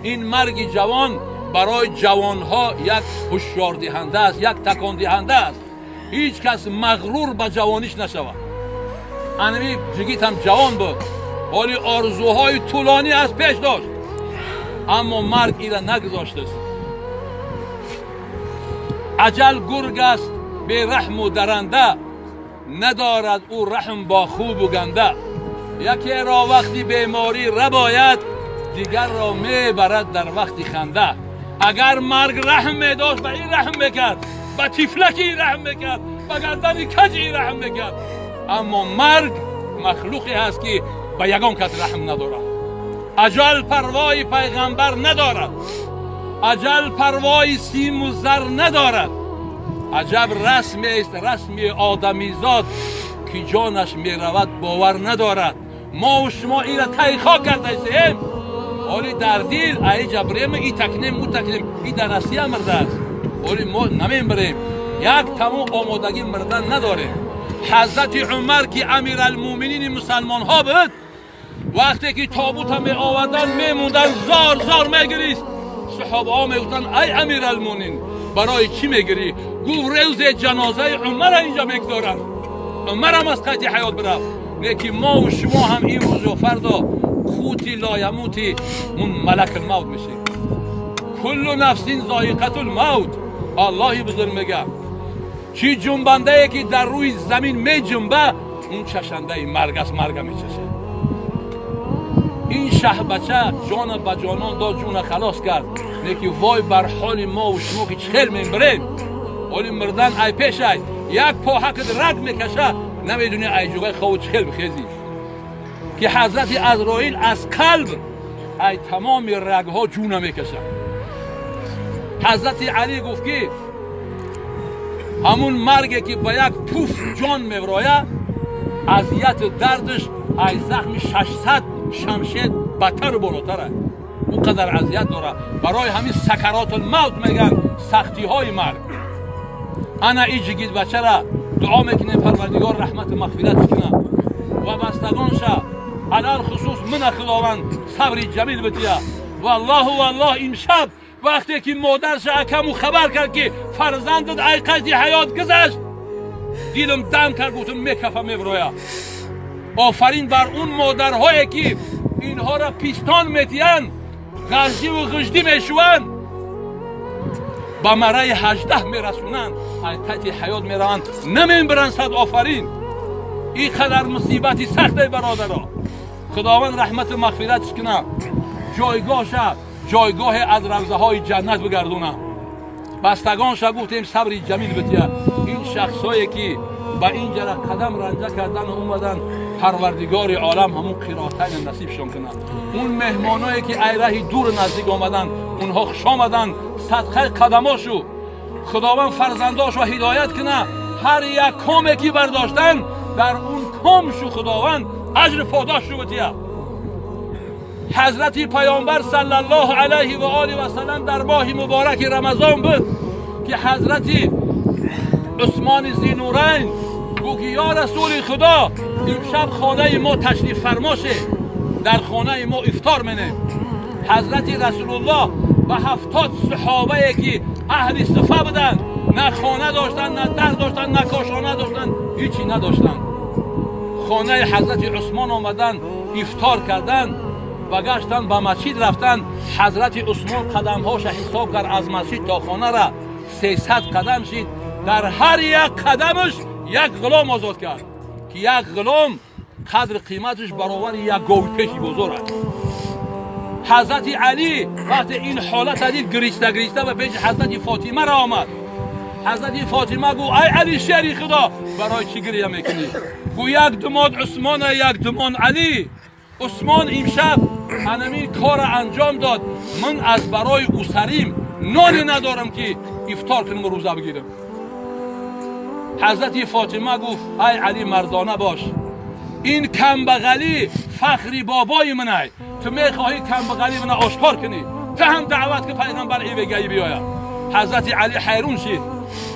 این مرگ جوان برای جوانها یک هشیار دهنده است، یک تکان دهنده است. هیچ کس مغرور به جوانیش نشود. انمی جگیت هم جوان بود، ولی آرزوهای طولانی از پیش داشت، اما مرگ ایره نگذاشته است. اجل گرگ است به رحم و درنده، ندارد او رحم با خوب و گنده. یکی را وقتی بیماری رباید، دیگر را میبرد در وقتی خنده. اگر مرگ رحم میداشت به این رحم میکرد، به تفلکی رحم میکرد، به گردن کجی رحم میکرد. اما مرگ مخلوقی هست که به یگان کس رحم ندارد. اجل پروای پیغمبر ندارد، اجل پروای سیم و زر ندارد. عجب رسمی است رسمی آدمیزاد، که جانش میرود باور ندارد. ما و شما این را تیخا کرده ایستیم، ولی در دل ای جبریم این تکنیم او تکنیم، این در رسی هم مرده است، ولی ما نمیبریم. یک تمام آمادگی مردن نداریم. حضرت عمر که امیر المومنین مسلمان ها بود، وقتی که تابوت هم می آوردن میموندن زار زار میگریست. صحابه ها میگفتن ای امیر المومنین برای چی میگری؟ گفت روز جنازه عمر اینجا میگذارن، عمر هم از قید حیات برفت. لیکن ما و شما هم این روز و فردا خوتی لایموتی اون ملک الموت میشه. کل نفس ذائقه الموت. الله بزرگ میگه چی جنبنده ای که در روی زمین می جنبه، اون چشنده مرگ است، مرگ میچشه. این شه بچه جان به جانان داد، جون خلاص کرد. لیکن وای بر حال ما و شما که چخیل میبریم، ولی مردن ای پیش ای یک پاهک رگ میکشه، نمیدونی ای جوغای خواه چخیل بخیزی. که حضرت عزرائیل از قلب ای تمام رگ ها جون میکشه. حضرت علی گفت که همون مرگی که با یک پوف جان میبرایه، اذیت دردش ای زخم 600 شمشیر بدتر و بالاتره. او قدر اذیت داره. برای همین سکرات الموت میگن سختی های مرگ. انا ای جگید بچه را دعا میکنیم پروردگار رحمت و مغفرت کنه و بستگانشه علال خصوص من خداوند صبری جمیل بتیه. والله امشب وقتی که مادرش اکمو خبر کرد که فرزندت ای قید حیات گذشت، دیلم دم کرد، گفتم میکفه میبرویه. آفرین بر اون مادرهایی که اینها را پیستان میتین، غرجی و غجدی میشوند، با مره 18 میرسونند، قید حیات میروند، نمیبرند. صد آفرین. این قدر مصیبتی سخته برادرها. خداوند رحمت و مغفرتش کنه، جایگاهش جایگاه از روضه های جنت بگردونه. بستگانش گفتیم صبری جمیل بتیه. این شخصایی که با اینجا قدم رنجه کردن و اومدن، پروردگار عالم همون قراتین نصیبشون کنه. اون مهمانایی که ای راه دور نزدیک آمدن، اونها خوش آمدن، صدقه قدماشو خداوند فرزنداشو هدایت کنه. هر یک کامی که برداشتن در اون کامشو خداوند اجر پاداششو بتیه. حضرت پیامبر صلی الله علیه و آله و سلم در ماه مبارک رمضان بود که حضرت عثمان ذی‌نورین گفت یا رسول خدا امشب خانه ما تشریف فرماشه، در خانه ما افطار منه. حضرت رسول الله و 70 صحابه که اهل صفه بودن، نه خانه داشتن، نه در داشتن، نه کاشانه داشتن، هیچی نداشتن. خانه حضرت عثمان آمدن افطار کردن و گشتن به مسجد رفتن. حضرت عثمان قدمهاش حساب کرد، از مسجد تا خانه را 300 قدم شد. در هر یک قدمش یک غلام آزاد کرد که یک غلام قدر قیمتش برابر یک گاوی بزرگ است. حضرت علی وقتی این حالت دید گریسته به پیش حضرت فاطمه را آمد. حضرت فاطمه گو ای علی شیر خدا برای چی گریه میکنی؟ گو یک دماد عثمان یک دمان علی. عثمان امشب همین کار انجام داد، من از برای اسریم نانی ندارم که افطار کنم و روزه بگیرم. حضرت فاطمه گفت ای علی مردانه باش، این کمبغلی فخری بابای منه، تو میخواهی کمبغلی من آشکار کنی، تو هم دعوت که پیغمبر ای بگهی بیاید. حضرت علی حیرون شد.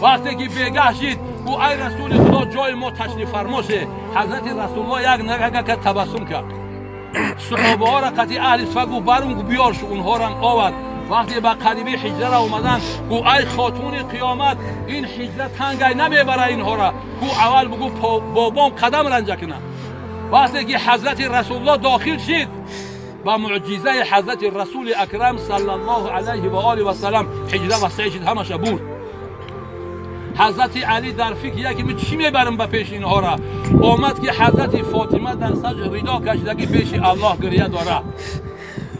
وقتی که بگه شد او ای رسول خدا جای ما تشریف فرماشه. حضرت رسول الله یک نگه که تبسم کرد. صحابه ها را قطعی اهل صفه گو برون گو بیار شو. اونها را آورد. وقتی به قریبی حجره را اومدن گو ای خاتون قیامت این حجره تنگای نمیبره اینها را. گو اول بگو بابام قدم رنجه کنه. وقتی که حضرت رسول الله داخل شد با معجزه حضرت رسول اکرم صلی الله علیه و آله و سلم حجره وسیع شد، همش برد. حضرت علی در فکر یکی می چی میبرم به پیش اینها را. آمد که حضرت فاطمه در سجد ردا کشیدگی پیش الله گریه داره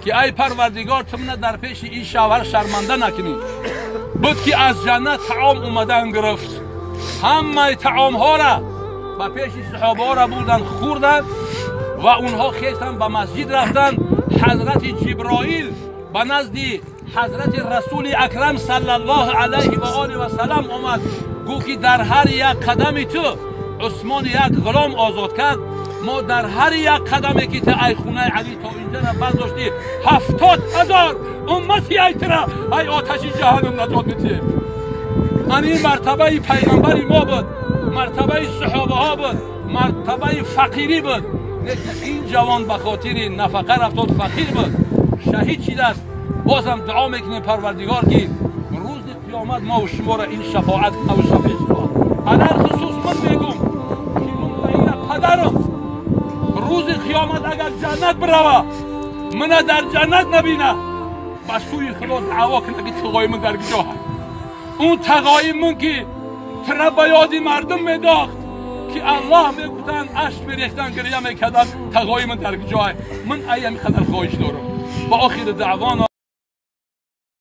که ای پروردگار تو من در پیش این شوهر شرمنده نکنی. بود که از جنت طعام اومدن گرفت، همه طعام ها را به پیش صحابه ها را بردن خوردن و اونها خیستن به مسجد رفتن. حضرت جبرائیل به نزد حضرت رسول اکرم صلی الله علیه و آله و سلم آمد گو که در هر یک قدم تو عثمان یک غلام آزاد کرد. ما در هر یک قدمی که تو ای خونه علی تا اینجا را برداشتی 70,000 امتی ای ترا ای آتش جهنم نجات میدی. این مرتبه پیغمبر ما بود، مرتبه صحابه ها بود، مرتبه فقیری بود. این جوان به خاطر نفقه رفتاد فقیر بود، شهید شده است. بازم دعا میکنیم پروردگار که روز قیامت ما و شما را این شفاعت او شفیع شد. علل خصوص من میگم که من این پدرم روز قیامت اگر جنت بروه من در جنت نبینه به سوی خدا دعوا کنه که تقای من در کجا هست. اون تقای من که تره به یاد مردم میداخت که الله میگفتن اشک میریختن گریه میکردن تقای من در کجا هست. من ایم خدر خواهش دارم. با آخر دعوانا